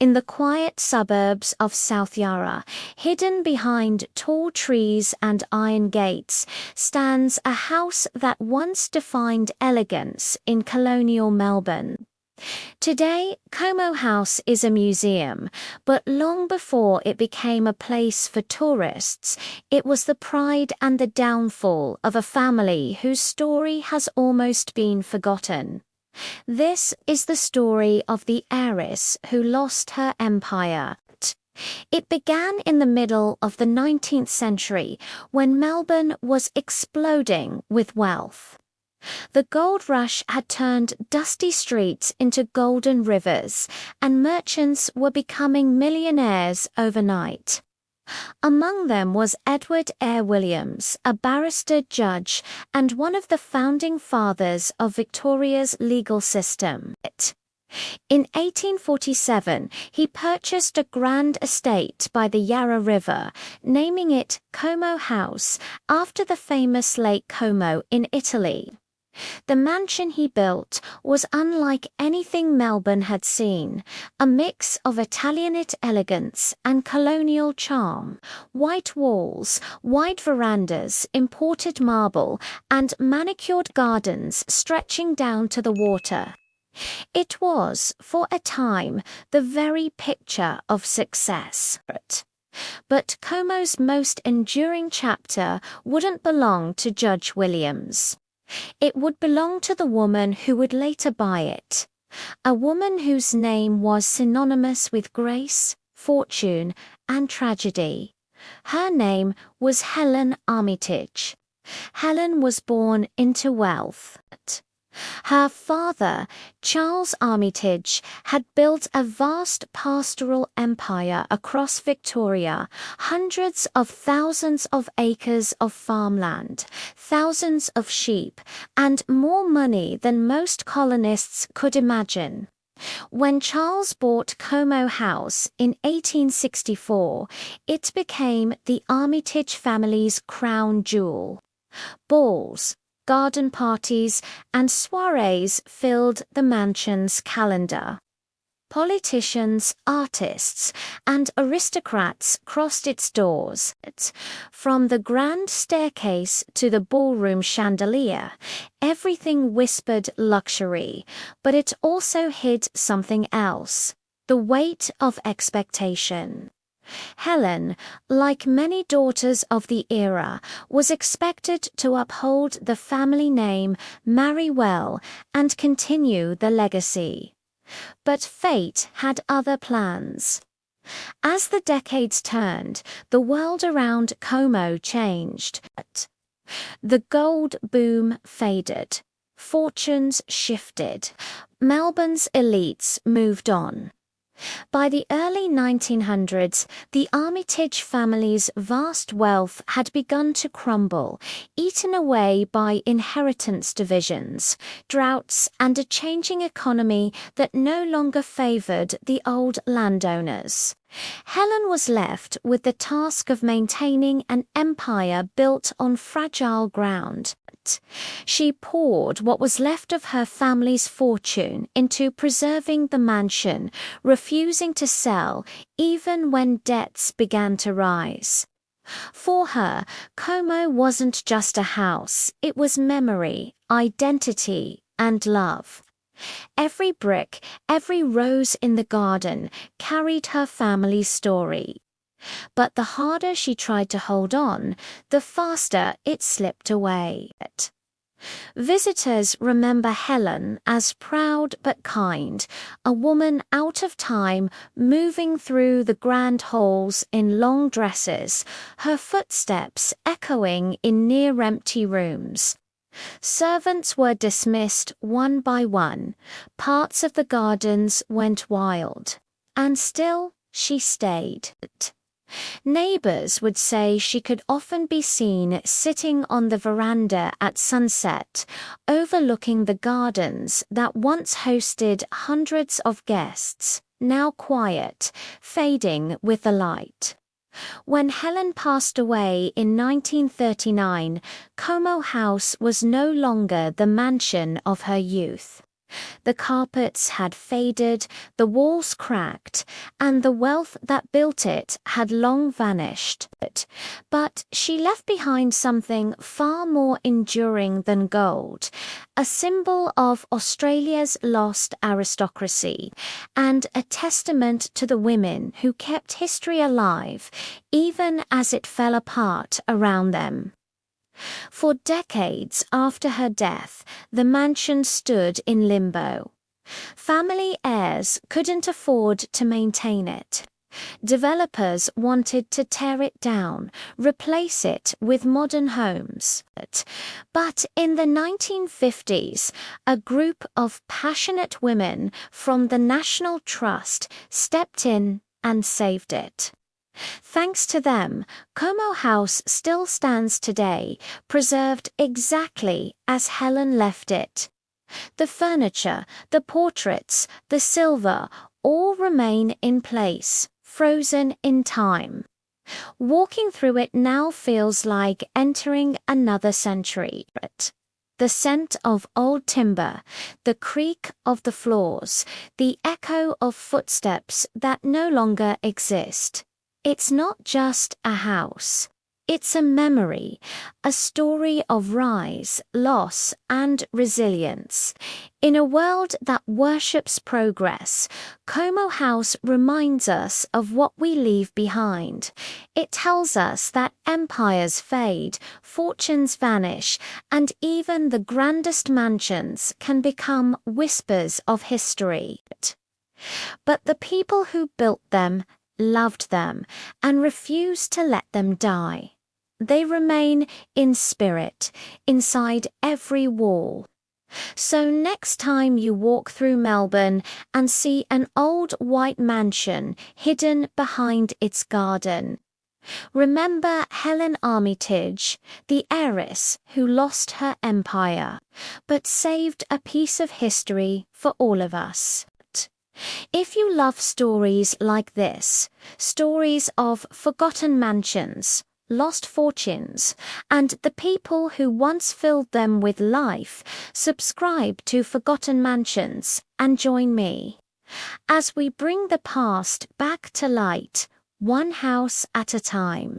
in the quiet suburbs of South Yarra, hidden behind tall trees and iron gates, stands a house that once defined elegance in colonial Melbourne. Today, Como House is a museum, but long before it became a place for tourists, it was the pride and the downfall of a family whose story has almost been forgotten. This is the story of the heiress who lost her empire. It began in the middle of the 19th century when Melbourne was exploding with wealth. The gold rush had turned dusty streets into golden rivers, and merchants were becoming millionaires overnight. Among them was Edward Eyre Williams, a barrister judge and one of the founding fathers of Victoria's legal system. In 1847, he purchased a grand estate by the Yarra River, naming it Como House after the famous Lake Como in Italy. The mansion he built was unlike anything Melbourne had seen, a mix of Italianate elegance and colonial charm, white walls, wide verandas, imported marble, and manicured gardens stretching down to the water. It was, for a time, the very picture of success. But Como's most enduring chapter wouldn't belong to Judge Williams. It would belong to the woman who would later buy it, a woman whose name was synonymous with grace, fortune, and tragedy. Her name was Helen Armytage. Helen was born into wealth. Her father, Charles Armytage, had built a vast pastoral empire across Victoria, hundreds of thousands of acres of farmland, thousands of sheep, and more money than most colonists could imagine. When Charles bought Como House in 1864, it became the Armytage family's crown jewel. Balls, garden parties, and soirees filled the mansion's calendar. Politicians, artists, and aristocrats crossed its doors. From the grand staircase to the ballroom chandelier, everything whispered luxury, but it also hid something else: the weight of expectation. Helen, like many daughters of the era, was expected to uphold the family name, marry well, and continue the legacy. But fate had other plans. As the decades turned, the world around Como changed. The gold boom faded. Fortunes shifted. Melbourne's elites moved on. By the early 1900s, the Armytage family's vast wealth had begun to crumble, eaten away by inheritance divisions, droughts, and a changing economy that no longer favoured the old landowners. Helen was left with the task of maintaining an empire built on fragile ground. She poured what was left of her family's fortune into preserving the mansion, refusing to sell even when debts began to rise. For her, Como wasn't just a house, it was memory, identity, and love. Every brick, every rose in the garden carried her family's story. But the harder she tried to hold on, the faster it slipped away. Visitors remember Helen as proud but kind, a woman out of time, moving through the grand halls in long dresses, her footsteps echoing in near-empty rooms. Servants were dismissed one by one, parts of the gardens went wild, and still she stayed. Neighbours would say she could often be seen sitting on the veranda at sunset, overlooking the gardens that once hosted hundreds of guests, now quiet, fading with the light. When Helen passed away in 1939, Como House was no longer the mansion of her youth. The carpets had faded, the walls cracked, and the wealth that built it had long vanished. But she left behind something far more enduring than gold, a symbol of Australia's lost aristocracy, and a testament to the women who kept history alive, even as it fell apart around them. For decades after her death, the mansion stood in limbo. Family heirs couldn't afford to maintain it. Developers wanted to tear it down, replace it with modern homes. But in the 1950s, a group of passionate women from the National Trust stepped in and saved it. Thanks to them, Como House still stands today, preserved exactly as Helen left it. The furniture, the portraits, the silver, all remain in place, frozen in time. Walking through it now feels like entering another century. The scent of old timber, the creak of the floors, the echo of footsteps that no longer exist. It's not just a house. It's a memory, a story of rise, loss, and resilience. In a world that worships progress, Como House reminds us of what we leave behind. It tells us that empires fade, fortunes vanish, and even the grandest mansions can become whispers of history. But the people who built them loved them, and refused to let them die. They remain in spirit, inside every wall. So next time you walk through Melbourne and see an old white mansion hidden behind its garden, remember Helen Armytage, the heiress who lost her empire, but saved a piece of history for all of us. If you love stories like this, stories of forgotten mansions, lost fortunes, and the people who once filled them with life, subscribe to Forgotten Mansions and join me as we bring the past back to light, one house at a time.